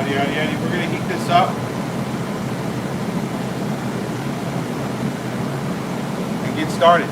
Yada, yada, yada. We're going to heat this up and get started.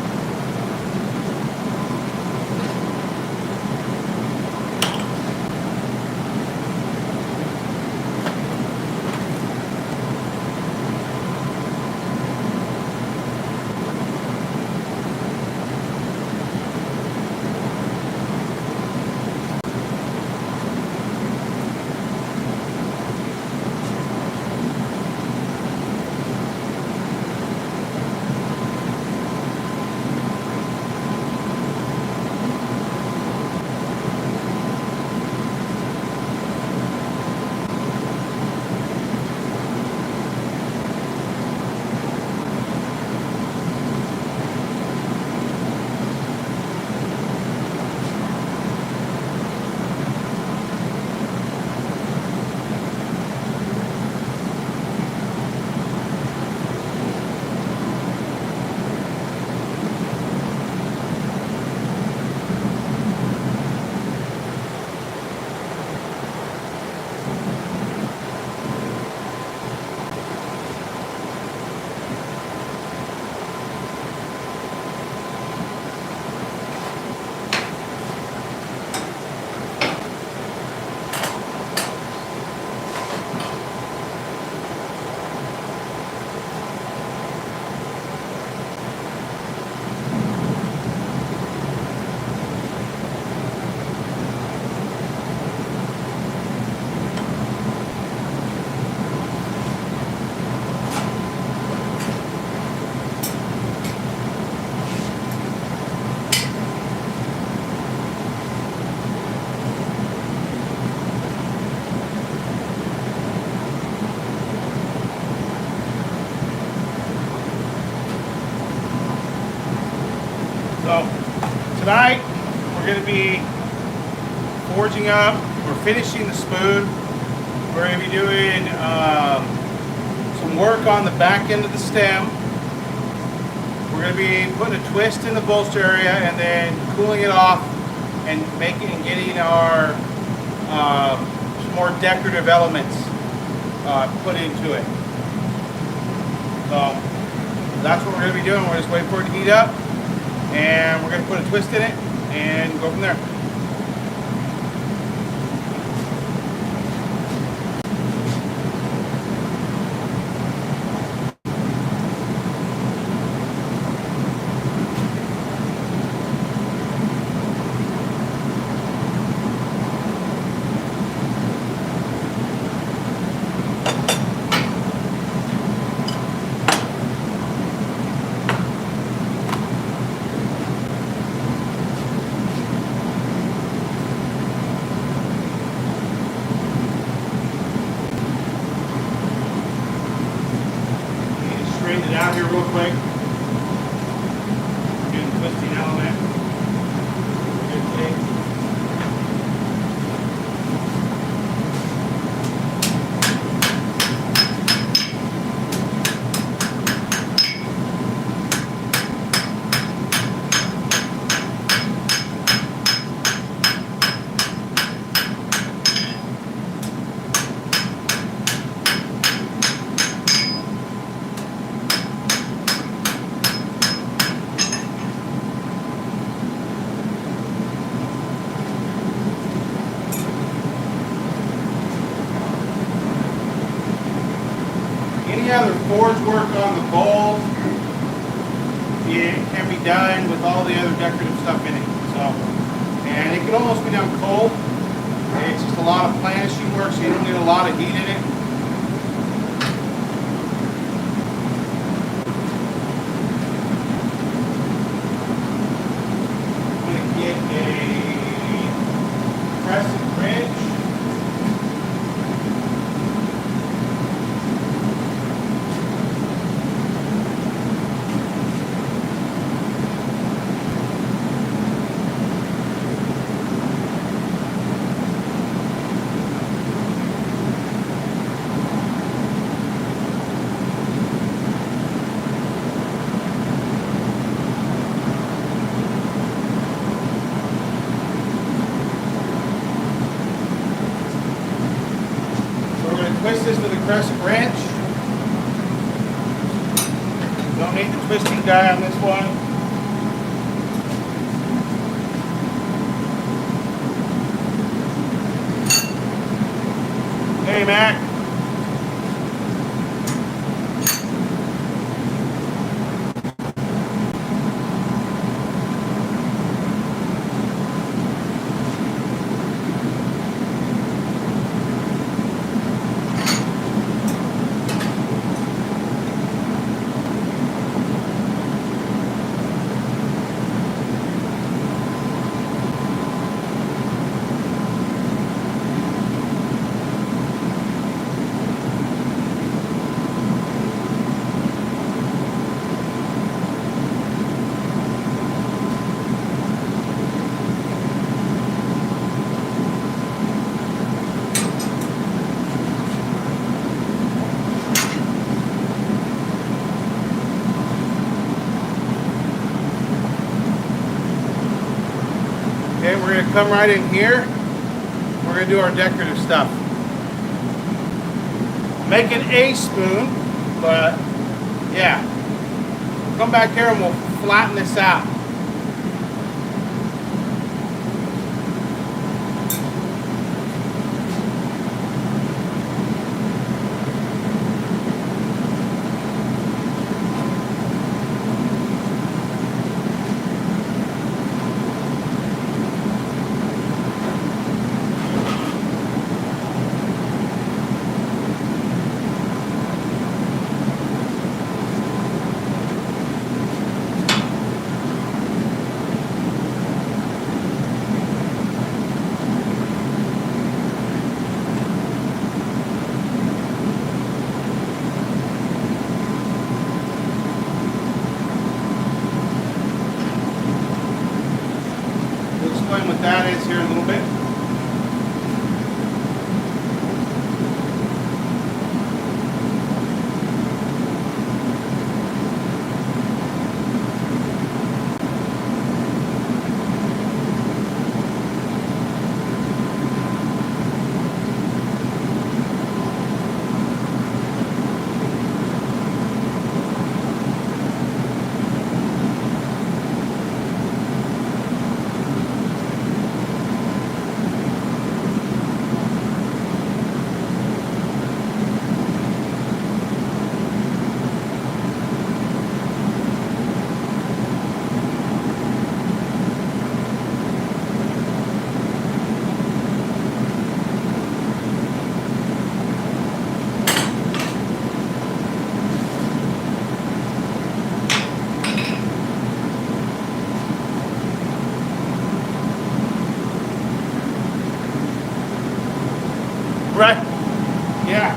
So tonight we're going to be forging up, we're finishing the spoon. We're going to be doing some work on the back end of the stem. We're going to be putting a twist in the bolster area and then cooling it off and getting our some more decorative elements put into it. So that's what we're going to be doing. We're just waiting for it to heat up. And we're going to put a twist in it and go from there. Straighten it out here real quick. Do the twisting element. Good take. Any other forge work on the bowl, it can be done with all the other decorative stuff in it. So, and it can almost be done cold. It's just a lot of planishing work, so you don't need a lot of heat in it. I'm going to get a crescent ridge. twist this with a crescent wrench. Don't need the twisting guy on this one. Hey, Mac. Okay, we're going to come right in here. We're going to do our decorative stuff. Make an A spoon, but yeah. Come back here and we'll flatten this out. Explain what that is here in a little bit. Right. Yeah.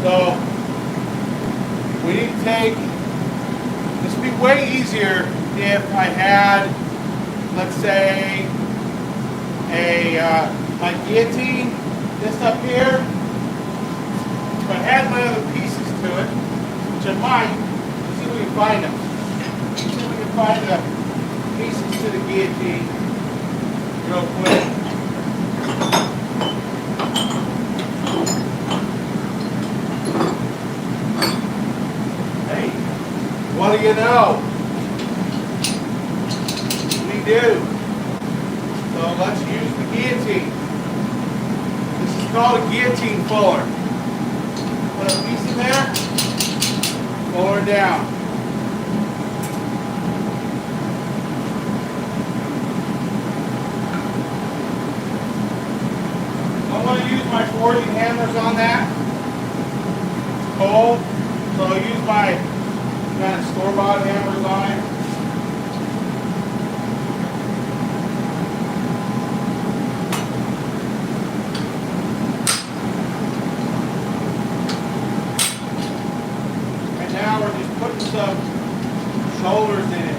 So we need to take, this would be way easier if I had, let's say, my guillotine, this up here, if I had my other pieces to it, which I might, let's see if we can find them. See if we can find the pieces to the guillotine real quick. Hey, what do you know? We do. So let's use the guillotine. This is called a guillotine fuller. Put a piece in there, pull her down. I want to use my forging hammers on that. It's cold, so I'll use my kind of store-bought hammers on it. And now we're just putting some shoulders in it.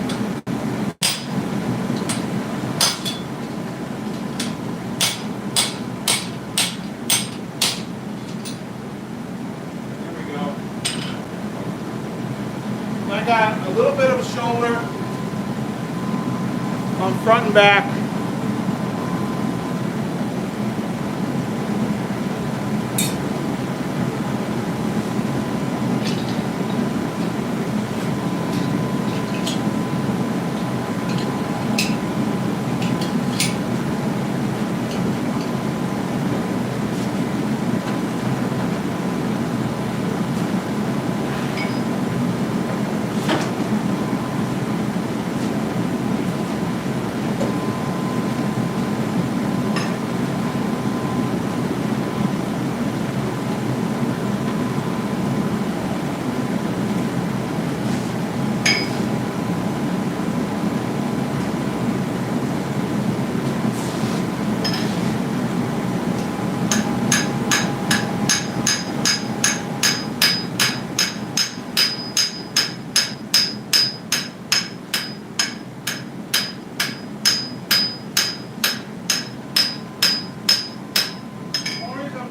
I got a little bit of a shoulder on front and back.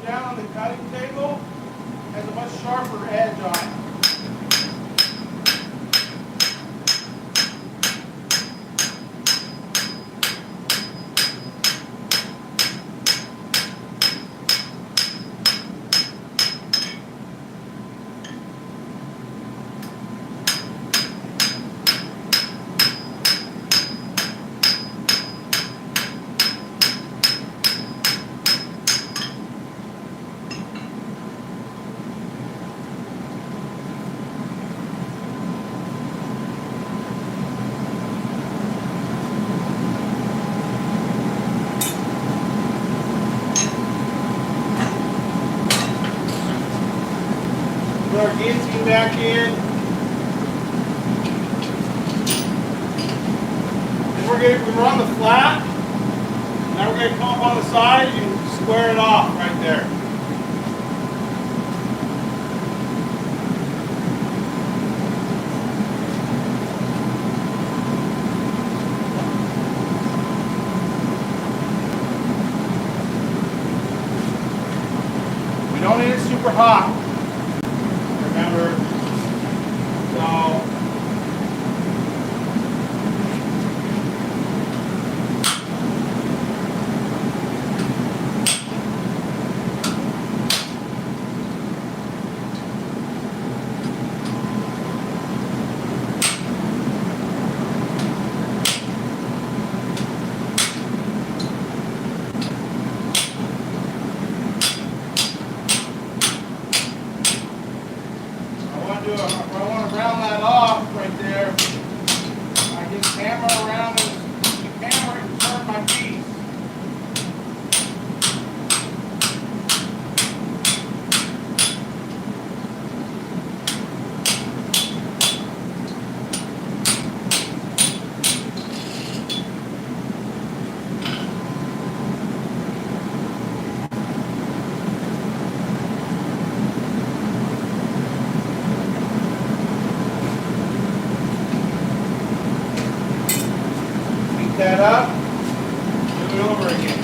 Down on the cutting table has a much sharper edge on it. Put our guillotine back in. And we're on the flat. Now we're going to come up on the side and square it off right there. We don't need it super hot. Remember, so if I want to round that off right there, I just hammer around the hammer and turn my piece. That up, do it over again.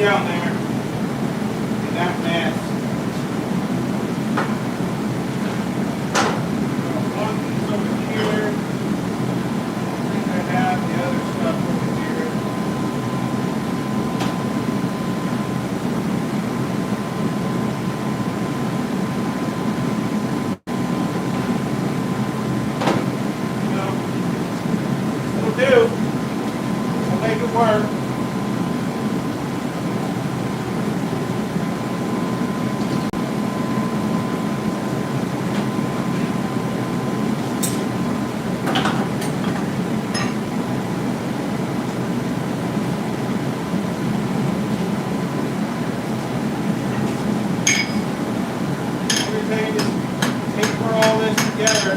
down there in that mess. One piece over here. I think I have the other stuff over here. It'll do. We'll make it work. Everything is taper all this together.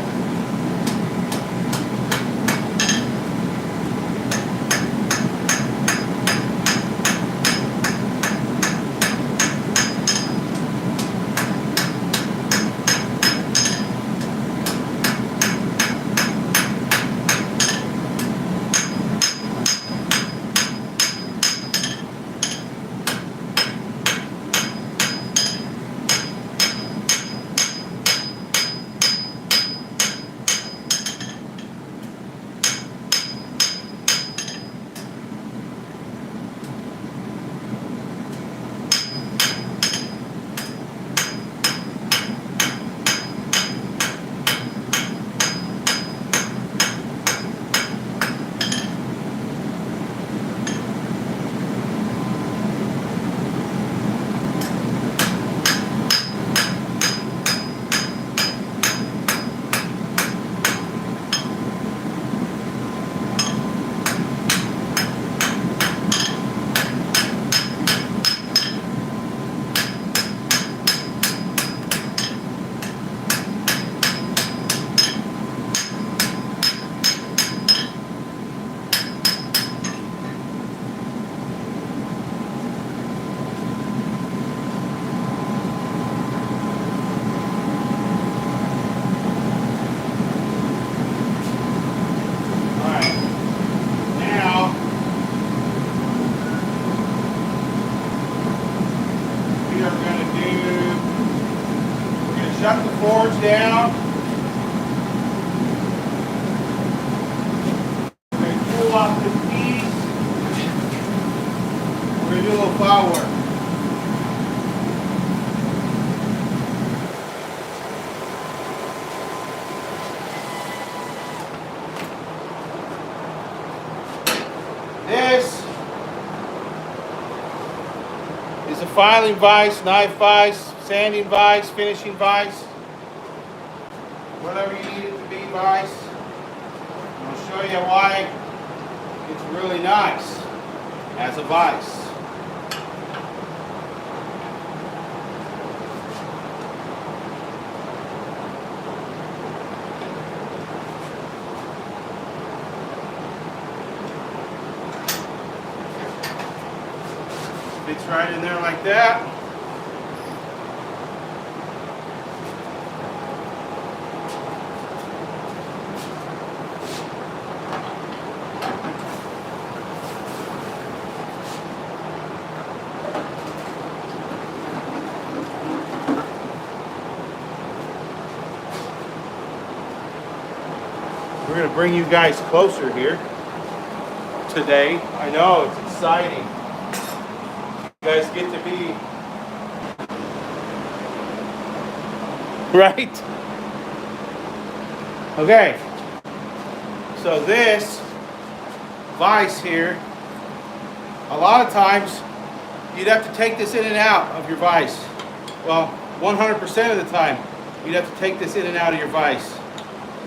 Shut the forge down. We're going to pull off this piece. We're going to do a little file work. This is a filing vise, knife vise, sanding vise, finishing vise, whatever you need it to be vise. And I'll show you why it's really nice as a vise. Fits right in there like that. We're going to bring you guys closer here today. I know, it's exciting. You guys get to be right. Okay. So this vise here, a lot of times you'd have to take this in and out of your vise. Well, 100% of the time you'd have to take this in and out of your vise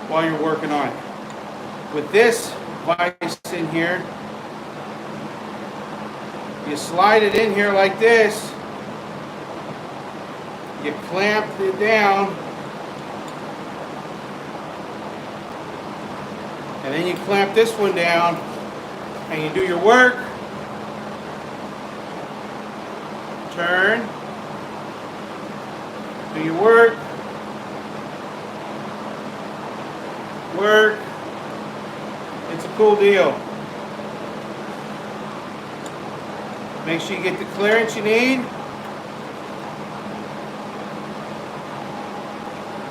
while you're working on it. With this vise in here, you slide it in here like this, you clamp it down, and then you clamp this one down, and you do your work, turn, do your work, work. It's a cool deal. Make sure you get the clearance you need.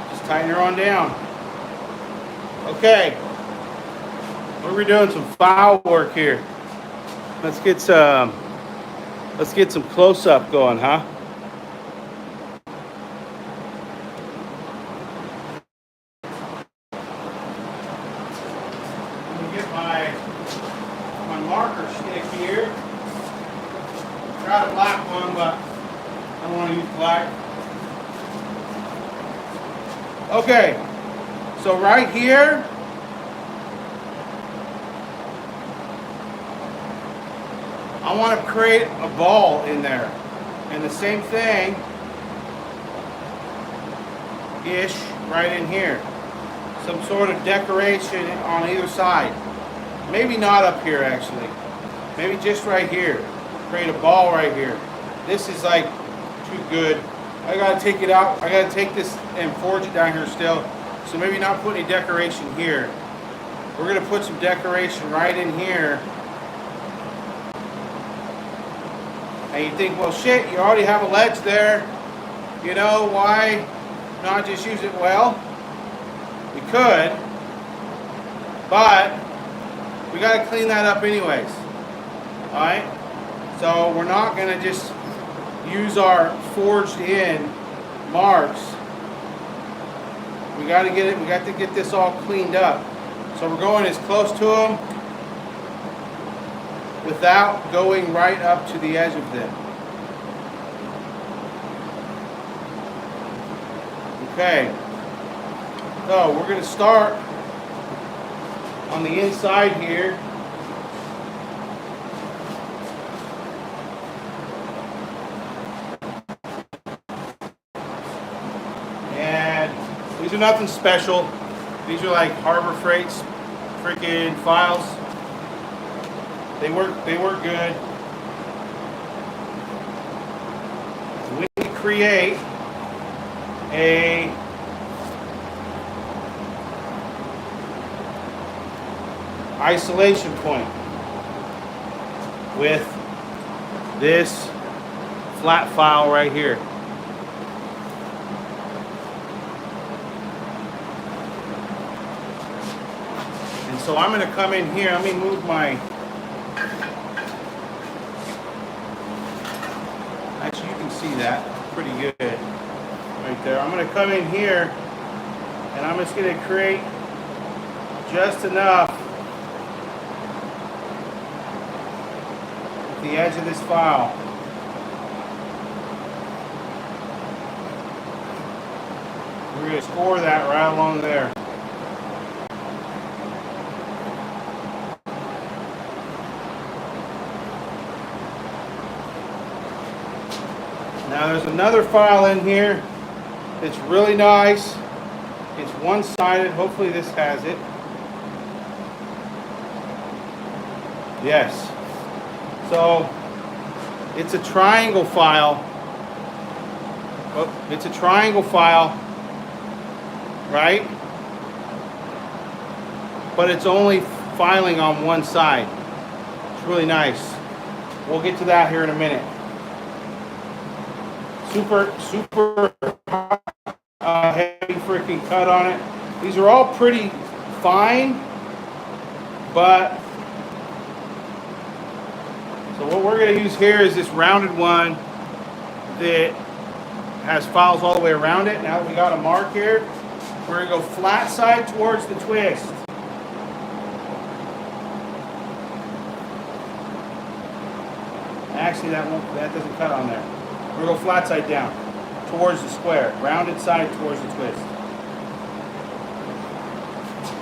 Just tighten her on down. Okay. We're doing some file work here. Let's get some close-up going, huh? Let me get my marker stick here. Got a black one, but I don't want to use black. Okay, so right here, I want to create a ball in there. And the same thing ish right in here. Some sort of decoration on either side. Maybe not up here actually. Maybe just right here. Create a ball right here. This is like too good. I gotta take it out. I gotta take this and forge it down here still. So maybe not put any decoration here. We're gonna put some decoration right in here. And you think, well shit, you already have a ledge there. You know, why not just use it? Well, we could, but we gotta clean that up anyways. Alright? So we're not gonna just use our forged in marks. We got to get this all cleaned up. So we're going as close to them without going right up to the edge of them. Okay. So we're going to start on the inside here. These are nothing special. These are like Harbor Freight's freaking files. They work good. We need to create a isolation point with this flat file right here. So I'm going to come in here. Let me move my... Actually, you can see that pretty good right there. I'm going to come in here and I'm just going to create just enough at the edge of this file. We're going to score that right along there. Now there's another file in here that's really nice. It's one-sided. Hopefully this has it. Yes. So it's a triangle file. Oh, it's a triangle file, right? But it's only filing on one side. It's really nice. We'll get to that here in a minute. Super heavy freaking cut on it. These are all pretty fine, but so what we're going to use here is this rounded one that has files all the way around it. Now that we got a mark here, we're going to go flat side towards the twist. Actually, that doesn't cut on there. We're going to go flat side down towards the square, rounded side towards the twist.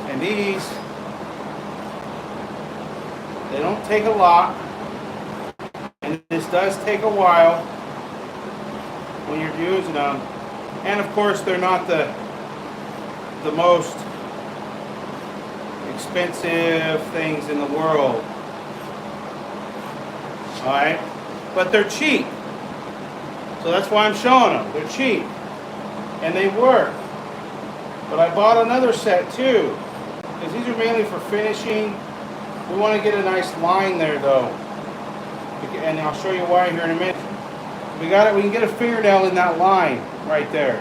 And these, they don't take a lot, and this does take a while when you're using them. And of course, they're not the most expensive things in the world. All right, but they're cheap. So that's why I'm showing them. They're cheap. And they work. But I bought another set too. Because these are mainly for finishing. We want to get a nice line there though. And I'll show you why here in a minute. We got it. We can get a fingernail in that line right there.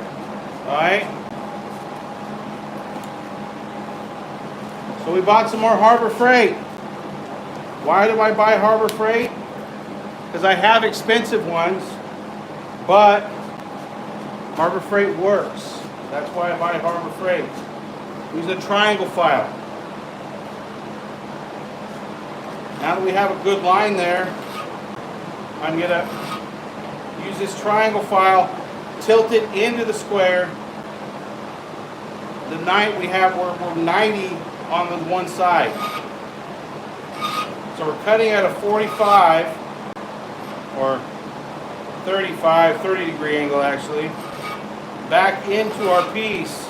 All right. So we bought some more Harbor Freight. Why do I buy Harbor Freight? Because I have expensive ones, but Harbor Freight works. That's why I buy Harbor Freight. Use a triangle file. Now that we have a good line there, I'm going to use this triangle file, tilt it into the square. The night we have, we're 90 on the one side. So we're cutting at a 45 or 35, 30 degree angle actually, back into our piece,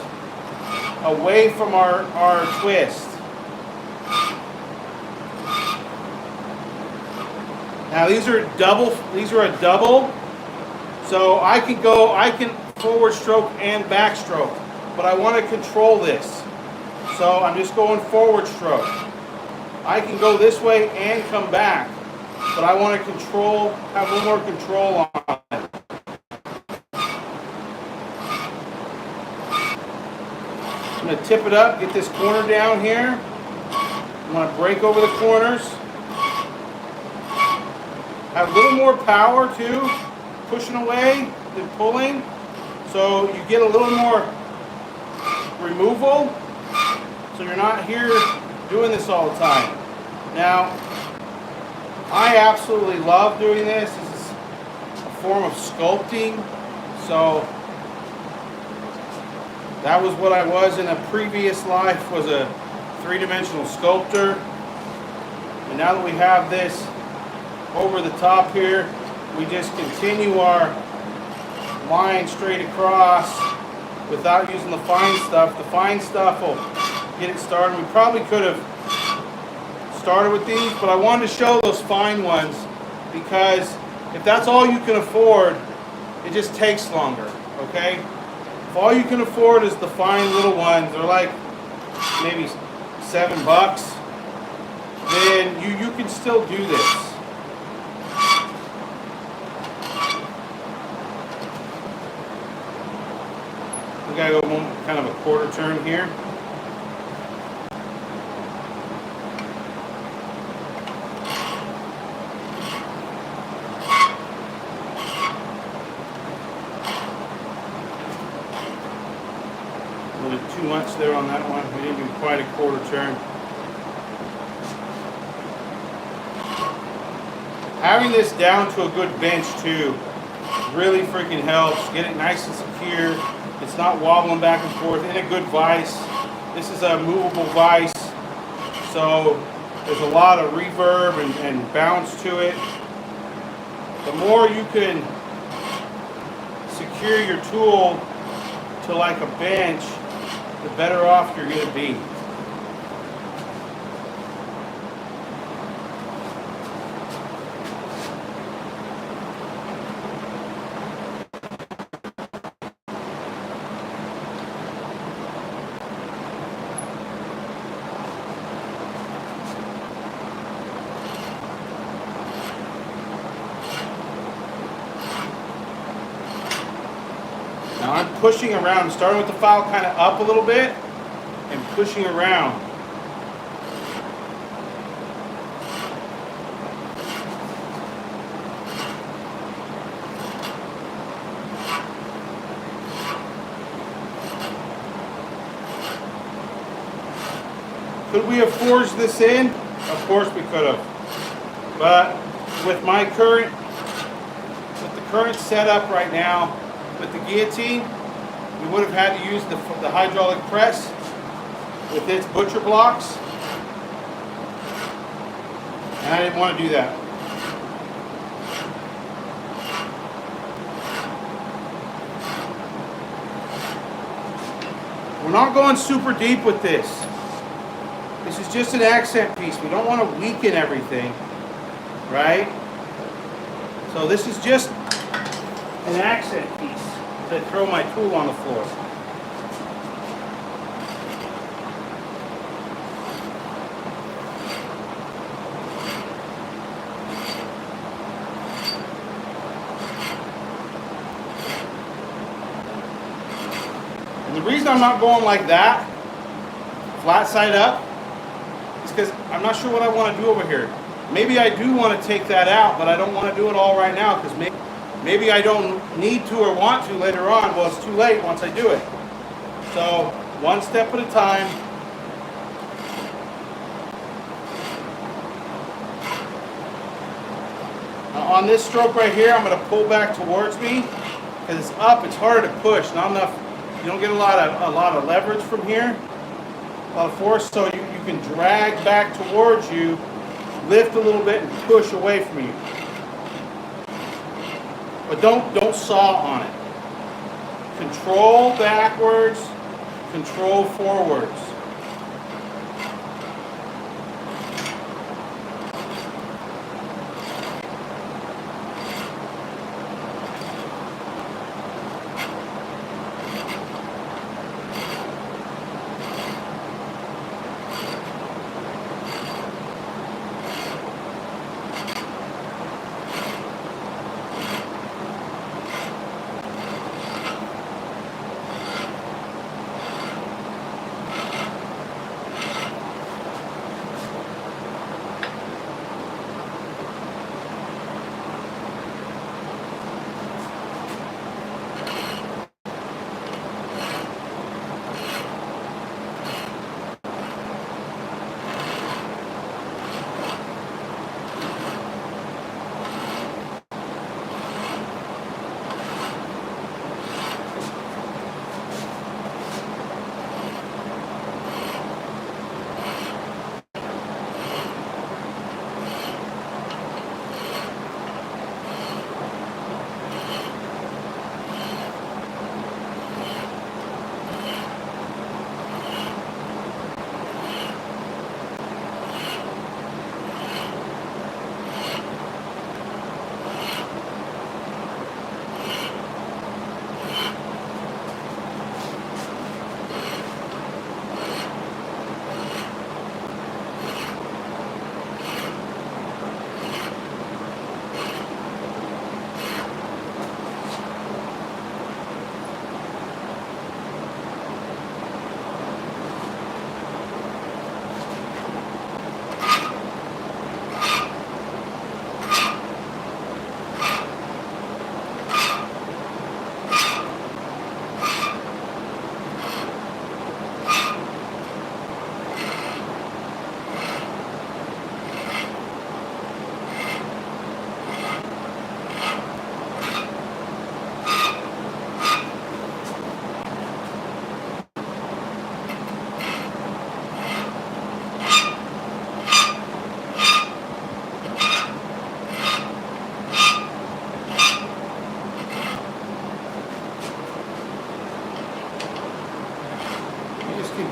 away from our twist. Now these are a double, so I can forward stroke and backstroke, but I want to control this. So I'm just going forward stroke. I can go this way and come back, but I want to have a little more control on it. I'm going to tip it up, get this corner down here. I'm going to break over the corners. Have a little more power too, pushing away than pulling. So you get a little more removal. So you're not here doing this all the time. Now, I absolutely love doing this. This is a form of sculpting. So that was what I was in a previous life, was a three-dimensional sculptor. And now that we have this over the top here, we just continue our line straight across without using the fine stuff. The fine stuff will get it started. We probably could have started with these, but I wanted to show those fine ones because if that's all you can afford, it just takes longer, okay? If all you can afford is the fine little ones, they're like maybe $7, then you can still do this. We gotta go kind of a quarter turn here. A little too much there on that one. We didn't do quite a quarter turn. Having this down to a good bench too really freaking helps. Get it nice and secure. It's not wobbling back and forth. In a good vise. This is a movable vise, so there's a lot of reverb and bounce to it. The more you can secure your tool to like a bench, the better off you're going to be. Now I'm pushing around, starting with the file kind of up a little bit and pushing around. Could we have forged this in? Of course we could have. But with the current setup right now, with the guillotine, we would have had to use the hydraulic press with its butcher blocks, and I didn't want to do that. We're not going super deep with this. This is just an accent piece. We don't want to weaken everything, right? So this is just an accent piece to throw my tool on the floor. the reason I'm not going like that, flat side up, is because I'm not sure what I want to do over here. Maybe I do want to take that out, but I don't want to do it all right now because maybe I don't need to or want to later on. Well, it's too late once I do it. So one step at a time. Now on this stroke right here, I'm going to pull back towards me because it's up. It's harder to push. Not enough. You don't get a lot of leverage from here. A lot of force, so you can drag back towards you. Lift a little bit and push away from you. But don't saw on it. Control backwards, control forwards.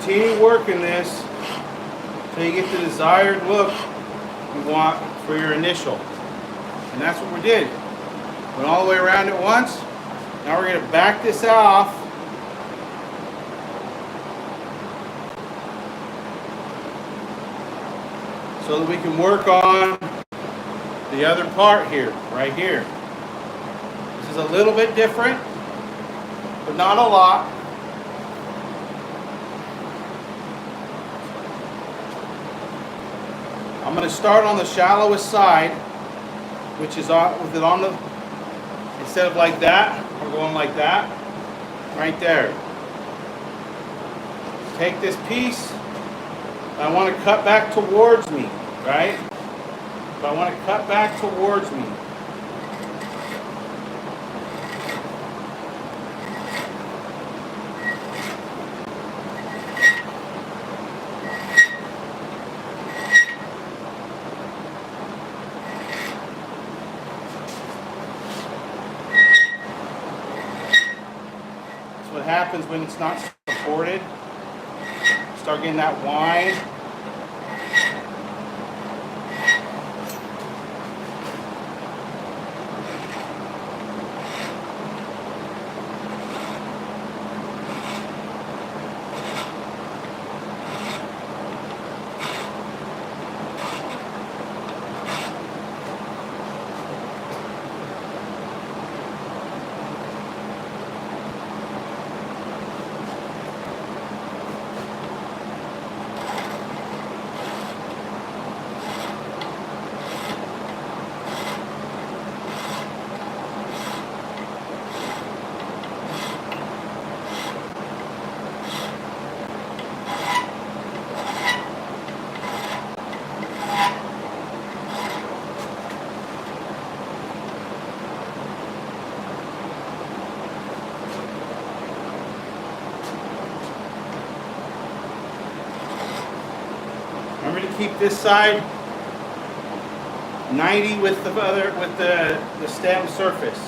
Continue working this until you get the desired look you want for your initial. And that's what we did. Went all the way around it once. Now we're going to back this off. So that we can work on the other part here, right here. This is a little bit different, but not a lot. I'm going to start on the shallowest side, which is with it on the, instead of like that, we're going like that, right there. Take this piece, and I want to cut back towards me, right? So I want to cut back towards me. What happens when it's not supported. Start getting that whine. to keep this side 90 with the stem surface.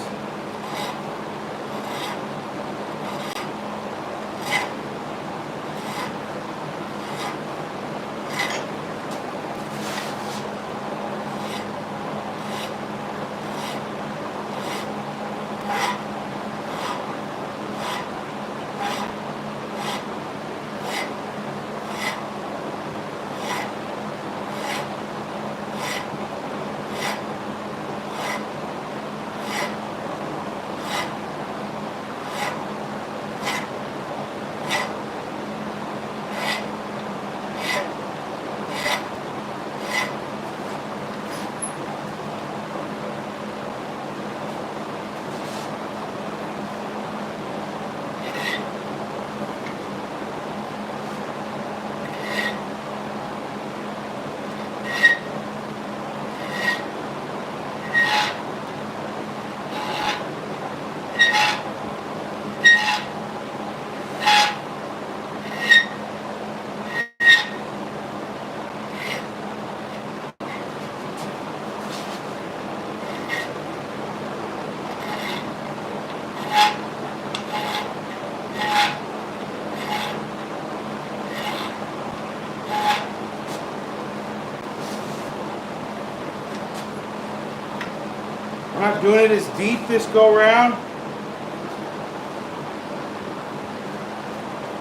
We're not doing it as deep this go round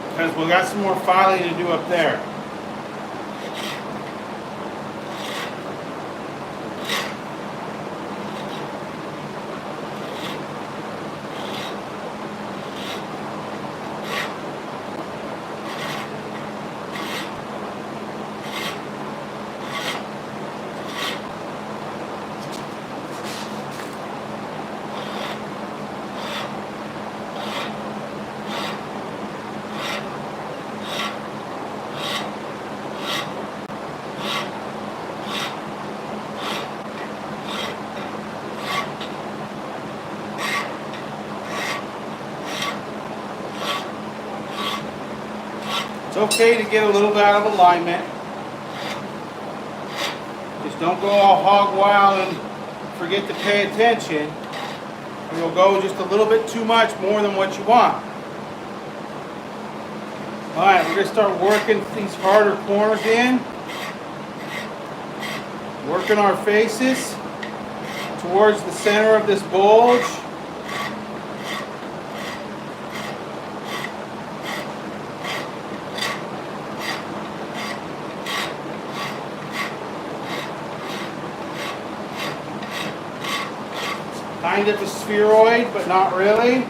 because we got some more filing to do up there. It's okay to get a little bit out of alignment. Just don't go all hog wild and forget to pay attention. Or you'll go just a little bit too much more than what you want. Alright, we're going to start working these harder corners in. Working our faces towards the center of this bulge. Kind of a spheroid, but not really.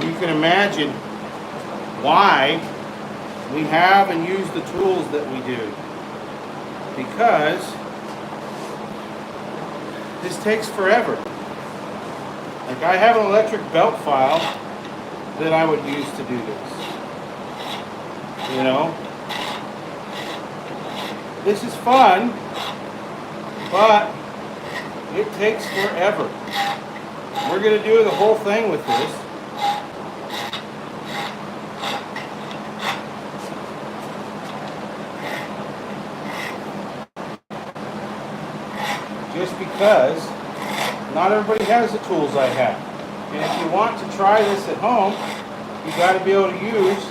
You can imagine why we have and use the tools that we do. Because this takes forever. Like I have an electric belt file that I would use to do this. You know? This is fun, but it takes forever. We're going to do the whole thing with this. Just because not everybody has the tools I have. And if you want to try this at home, you got to be able to use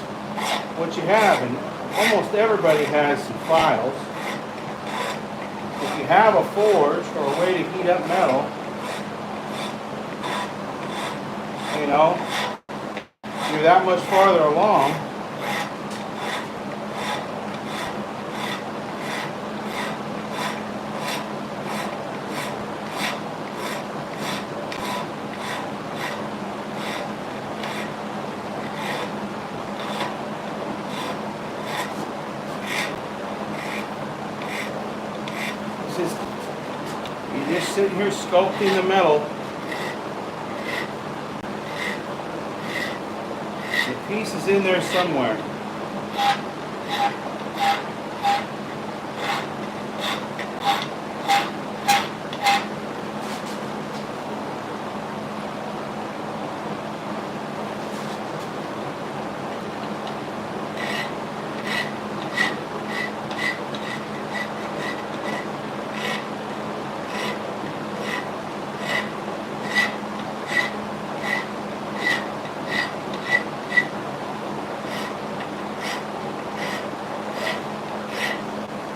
what you have. And almost everybody has some files. have a forge or a way to heat up metal, you know, you're that much farther along. You're just sitting here sculpting the metal. The piece is in there somewhere.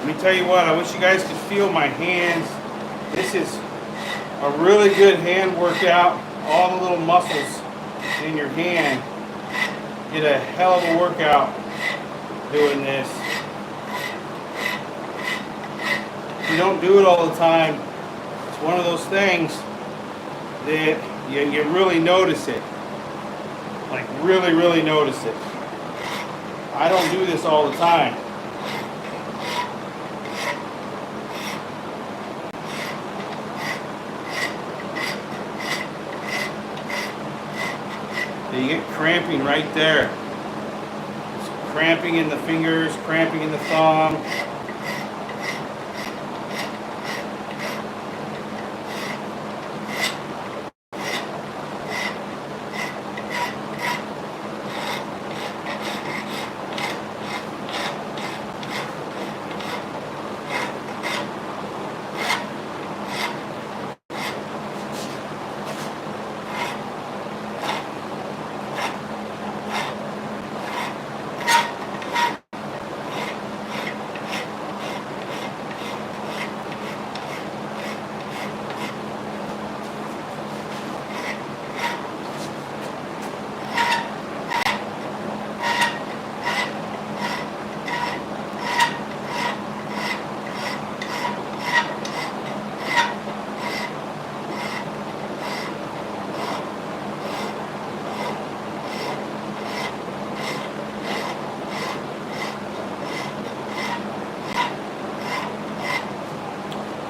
Let me tell you what, I wish you guys could feel my hands. This is a really good hand workout. All the little muscles in your hand get a hell of a workout doing this. If you don't do it all the time, it's one of those things that you really notice it. Like really, really notice it. I don't do this all the time. You get cramping right there. It's cramping in the fingers, cramping in the thumb.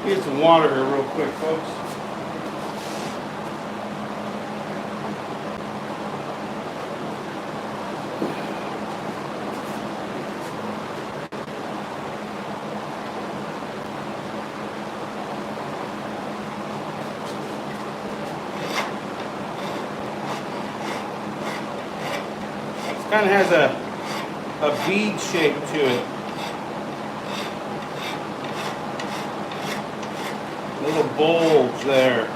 Get some water here real quick, folks. It kind of has a bead shape to it. Little bulge there.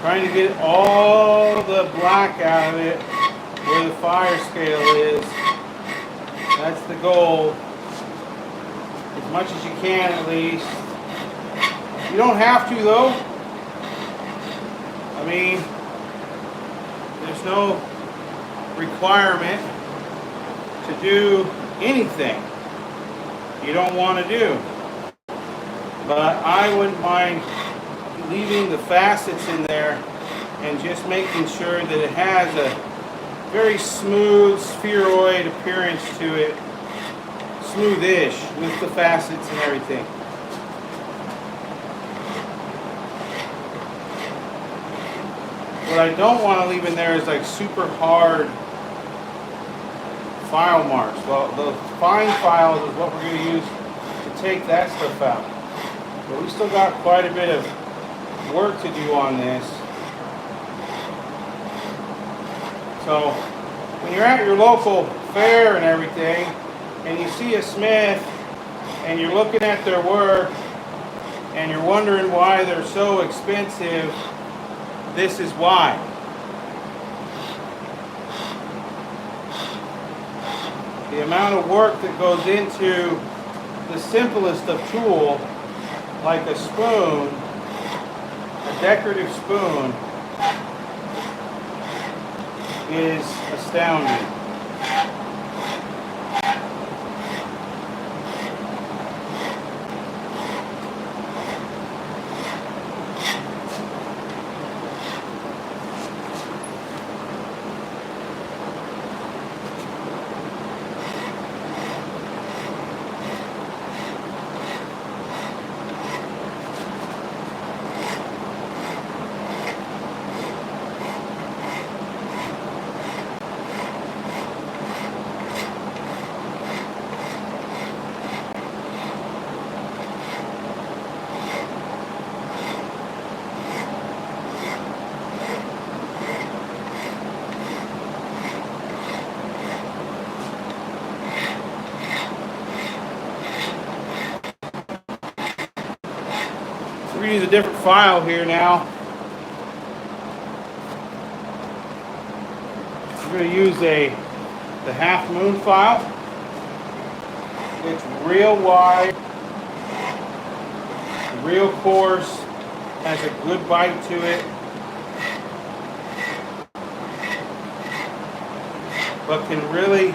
trying to get all the black out of it where the fire scale is. That's the goal. As much as you can, at least. You don't have to, though. I mean, there's no requirement to do anything you don't want to do. But I wouldn't mind leaving the facets in there and just making sure that it has a very smooth spheroid appearance to it, smoothish with the facets and everything. What I don't want to leave in there is like super hard file marks. Well, the fine files is what we're going to use to take that stuff out. But we still got quite a bit of work to do on this. So when you're at your local fair and everything, and you see a smith, and you're looking at their work, and you're wondering why they're so expensive, this is why. The amount of work that goes into the simplest of tool, like a spoon, a decorative spoon, is astounding. We're going to use a different file here now. We're going to use the Half Moon file. It's real wide, real coarse, has a good bite to it, but can really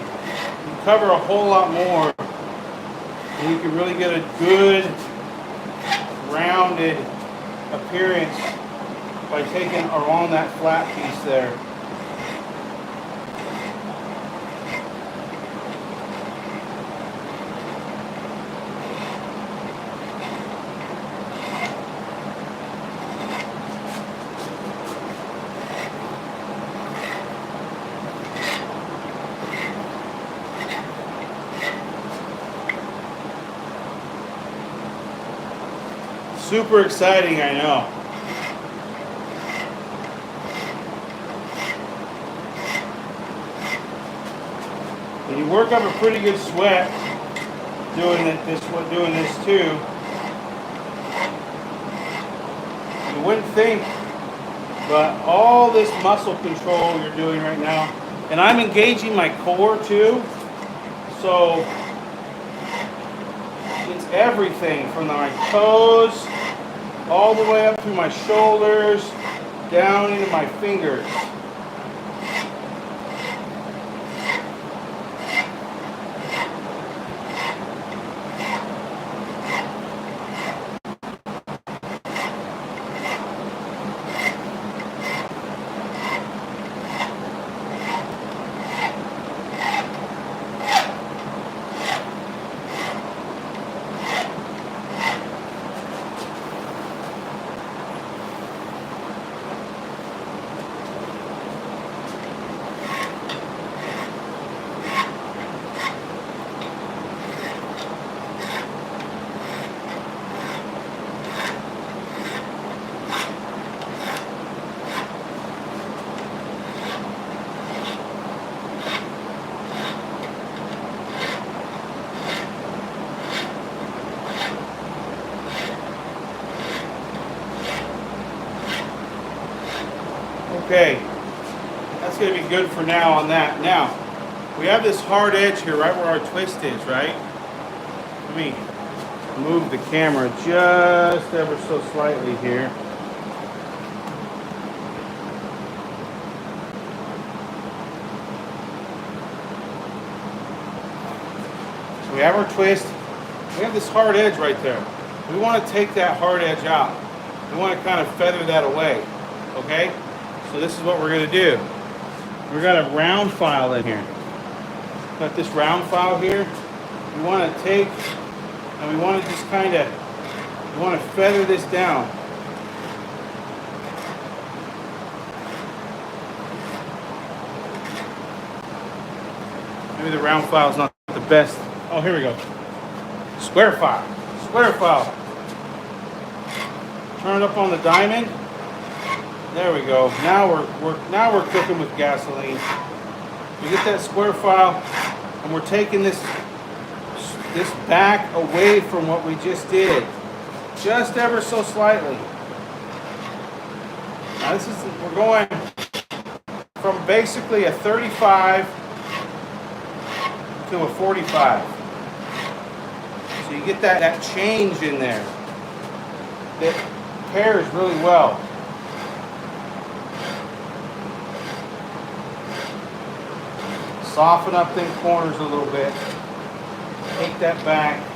cover a whole lot more, and you can really get a good rounded appearance by taking along that flat piece there. Super exciting, I know. And you work up a pretty good sweat doing this too. You wouldn't think, but all this muscle control you're doing right now, and I'm engaging my core too, so it's everything from my toes all the way up through my shoulders, down into my fingers. Okay, that's going to be good for now on that. Now, we have this hard edge here right where our twist is, right? Let me move the camera just ever so slightly here. So we have our twist. We have this hard edge right there. We want to take that hard edge out. We want to kind of feather that away, okay? So this is what we're going to do. We've got a round file in here. Got this round file here. We want to take, and we want to just kind of, we want to feather this down. Maybe the round file is not the best. Oh, here we go. Square file. Square file. Turn it up on the diamond. There we go. Now we're cooking with gasoline. We get that square file, and we're taking this back away from what we just did, just ever so slightly. Now we're going from basically a 35 to a 45. So you get that change in there. That pairs really well. Soften up them corners a little bit. Take that back.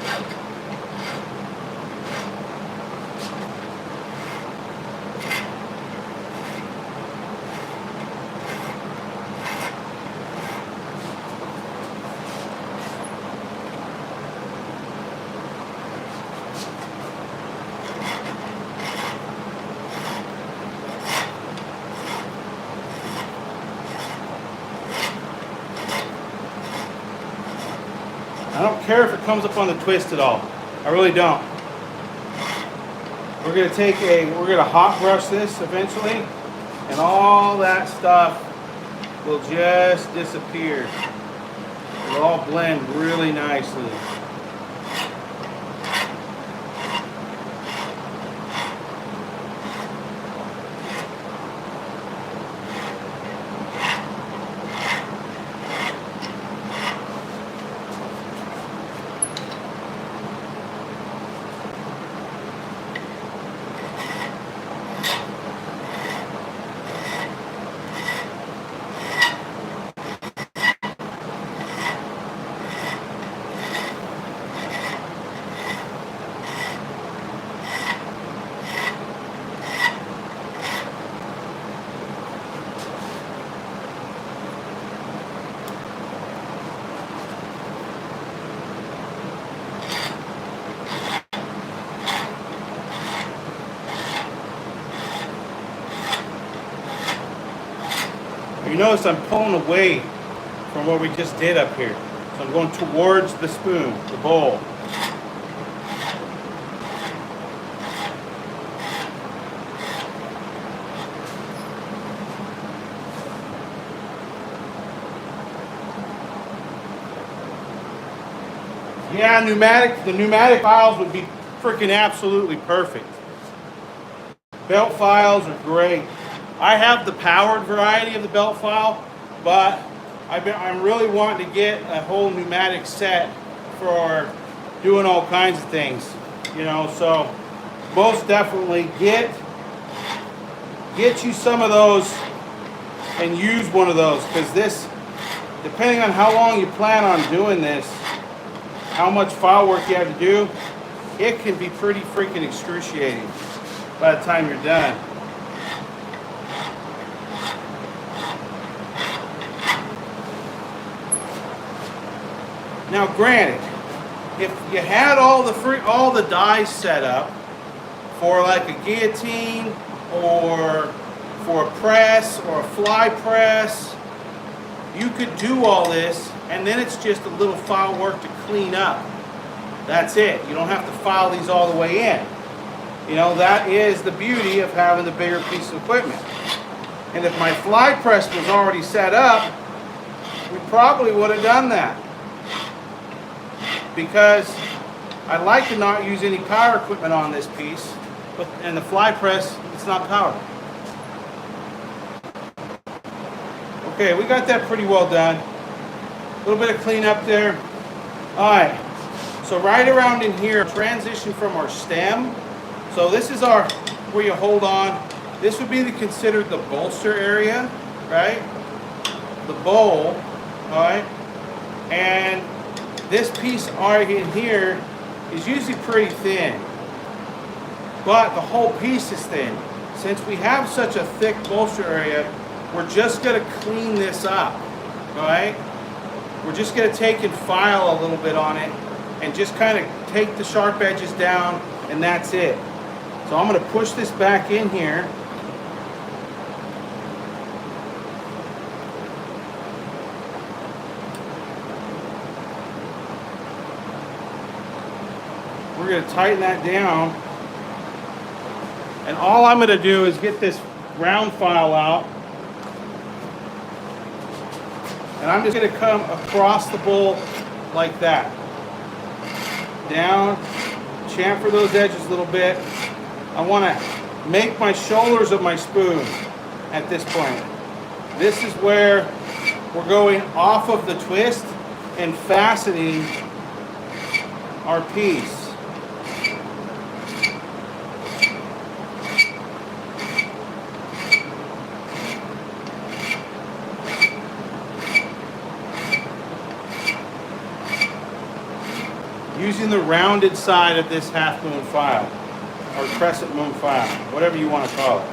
I don't care if it comes up on the twist at all. I really don't. We're gonna hot brush this eventually, and all that stuff will just disappear. It'll all blend really nicely. You notice I'm pulling away from what we just did up here. So I'm going towards the spoon, the bowl. Yeah, the pneumatic files would be freaking absolutely perfect. Belt files are great. I have the powered variety of the belt file, but I'm really wanting to get a whole pneumatic set for doing all kinds of things, you know. So most definitely get you some of those and use one of those, because this, depending on how long you plan on doing this, how much file work you have to do, it can be pretty freaking excruciating by the time you're done. Now, granted, if you had all the dies set up for like a guillotine or for a press or a fly press, you could do all this, and then it's just a little file work to clean up. That's it. You don't have to file these all the way in. You know, that is the beauty of having the bigger piece of equipment. And if my fly press was already set up, we probably would have done that. Because I like to not use any power equipment on this piece, and the fly press, it's not powered. Okay, we got that pretty well done. A little bit of cleanup there. All right, so right around in here, transition from our stem. So this is our, where you hold on. This would be considered the bolster area, right? The bowl, all right? And this piece right in here is usually pretty thin, but the whole piece is thin. Since we have such a thick bolster area, we're just gonna clean this up, all right? We're just gonna take and file a little bit on it and just kind of take the sharp edges down, and that's it. So I'm gonna push this back in here. We're going to tighten that down. And all I'm going to do is get this round file out. And I'm just going to come across the bowl like that. Down, chamfer those edges a little bit. I want to make my shoulders of my spoon at this point. This is where we're going off of the twist and fastening our piece. Using the rounded side of this half moon file, or crescent moon file, whatever you want to call it.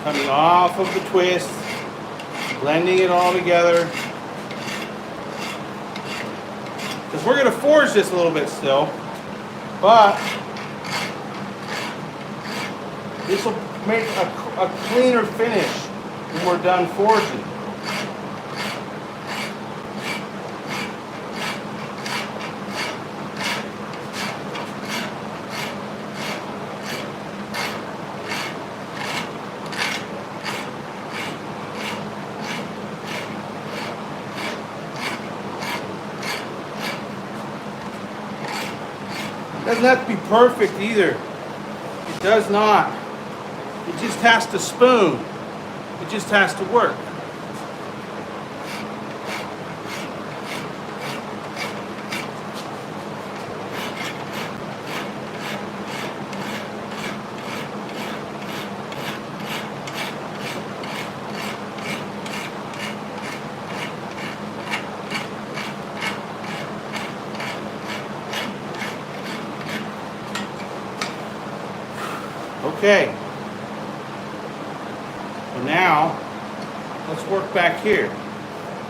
Coming off of the twist, blending it all together. Because we're going to forge this a little bit still, but this will make a cleaner finish when we're done forging. Doesn't have to be perfect either. It does not. It just has to spoon. It just has to work. Okay, so now let's work back here.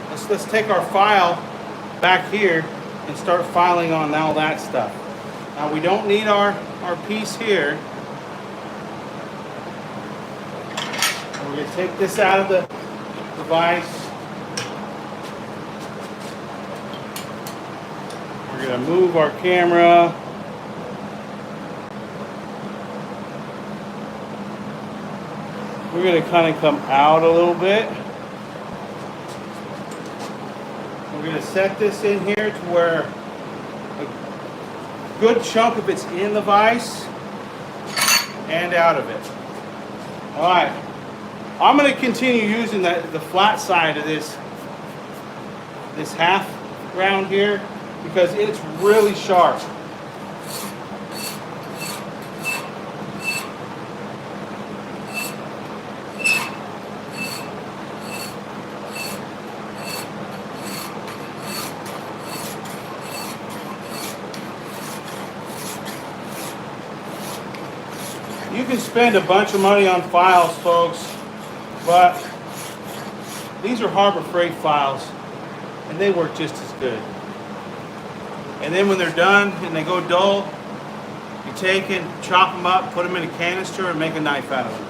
Let's take our file back here and start filing on all that stuff. Now we don't need our piece here. We're going to take this out of the device. We're going to move our camera. We're going to kind of come out a little bit. We're going to set this in here to where a good chunk of it's in the vise and out of it. All right. I'm going to continue using the flat side of this half round here because it's really sharp. You can spend a bunch of money on files, folks, but these are Harbor Freight files, and they work just as good. And then when they're done and they go dull, you take and chop them up, put them in a canister, and make a knife out of them.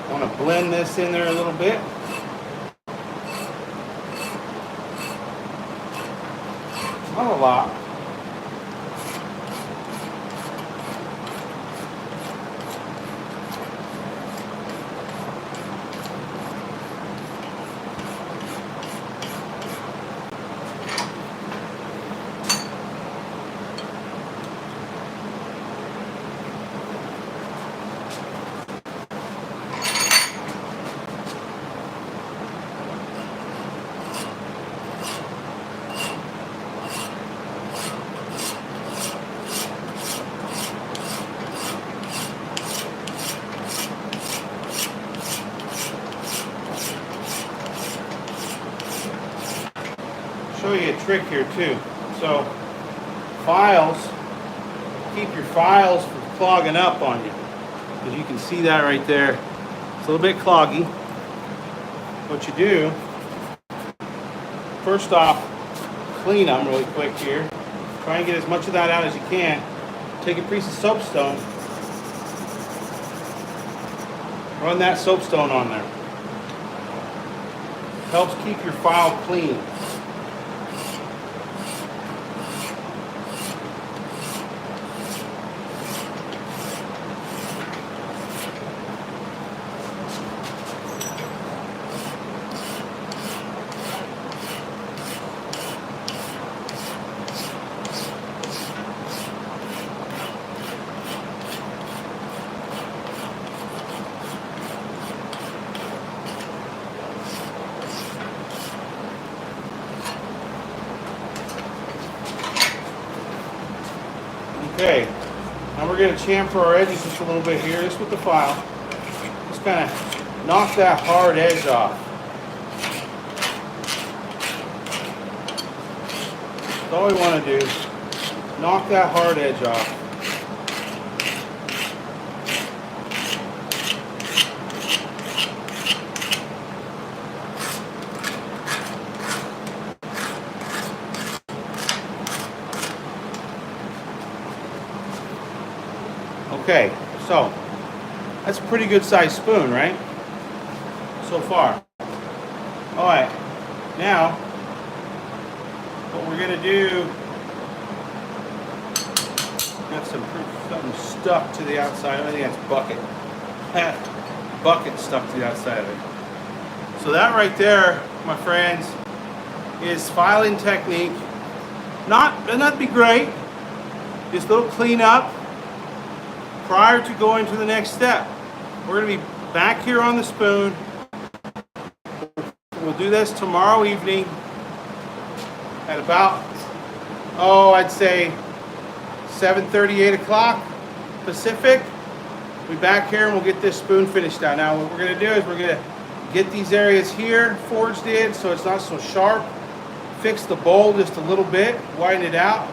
I want to blend this in there a little bit. Not a lot. Show you a trick here too. So files, keep your files from clogging up on you. As you can see that right there, it's a little bit cloggy. What you do, first off, clean them really quick here. Try and get as much of that out as you can. Take a piece of soapstone, run that soapstone on there. Helps keep your file clean. Okay, now we're going to chamfer our edges just a little bit here, just with the file. Just kind of knock that hard edge off. That's all we want to do, knock that hard edge off. Okay, so that's a pretty good sized spoon, right? So far. All right, now what we're gonna do, got something stuck to the outside. I think that's bucket. Bucket stuck to the outside of it. So that right there, my friends, is filing technique. Not be great. Just a little cleanup prior to going to the next step. We're going to be back here on the spoon. We'll do this tomorrow evening at about, I'd say 7:30, 8 o'clock Pacific. We'll be back here and we'll get this spoon finished out. Now what we're going to do is we're going to get these areas here forged in so it's not so sharp. Fix the bowl just a little bit, widen it out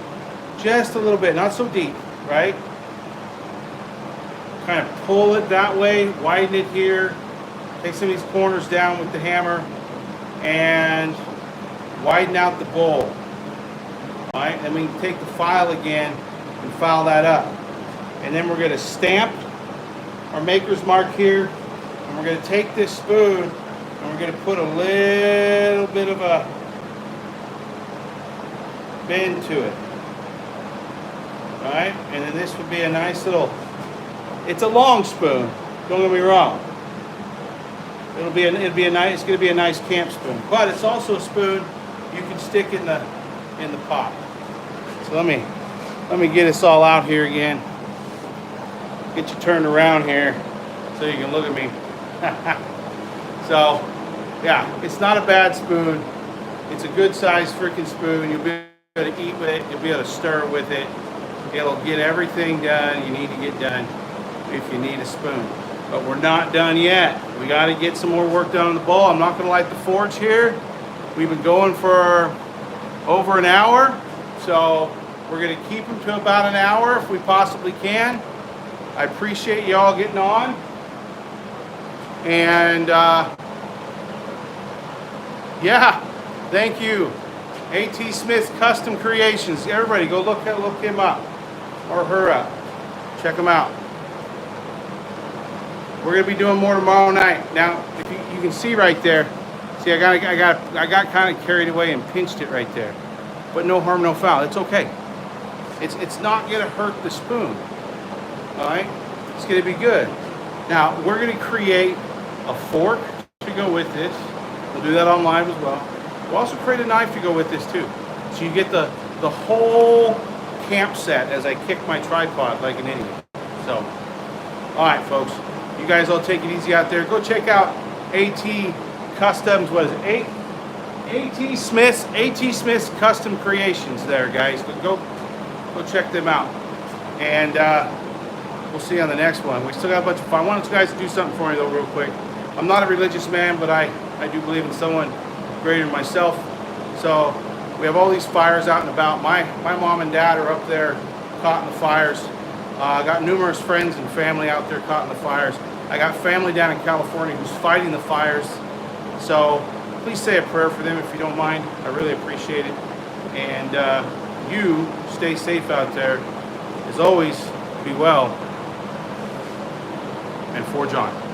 just a little bit, not so deep, right? Kind of pull it that way, widen it here, take some of these corners down with the hammer, and widen out the bowl. All right, and we can take the file again and file that up. And then we're going to stamp our maker's mark here, and we're going to take this spoon and we're going to put a little bit of a bend to it. All right, and then this would be a nice little, it's a long spoon, don't get me wrong. It's going to be a nice camp spoon, but it's also a spoon you can stick in the pot. So let me get this all out here again. Get you turned around here so you can look at me. So yeah, it's not a bad spoon. It's a good sized freaking spoon. You'll be able to eat with it. You'll be able to stir with it. It'll get everything done you need to get done if you need a spoon. But we're not done yet. We got to get some more work done on the bowl. I'm not going to light the forge here. We've been going for over an hour, so we're going to keep them to about an hour if we possibly can. I appreciate y'all getting on. And yeah, thank you. A.T. Smith Custom Creations. Everybody go look him up or her up. Check them out. We're gonna be doing more tomorrow night. Now, if you can see right there. See, I got kind of carried away and pinched it right there. but no harm, no foul. It's okay. It's not gonna hurt the spoon. All right, it's gonna be good. Now we're gonna create a fork to go with this. We'll do that on live as well. We'll also create a knife to go with this too. So you get the whole camp set as I kick my tripod like an idiot. So, all right, folks, you guys all take it easy out there. Go check out AT Customs. What is it? AT Smith's Custom Creations. There, guys. Go check them out. And we'll see you on the next one. We still got a bunch of fun. I want you guys to do something for me though, real quick. I'm not a religious man, but I do believe in someone greater than myself. So we have all these fires out and about. My mom and dad are up there caught in the fires. I got numerous friends and family out there caught in the fires. I got family down in California who's fighting the fires. So please say a prayer for them if you don't mind. I really appreciate it. And you stay safe out there. As always, be well and forge on.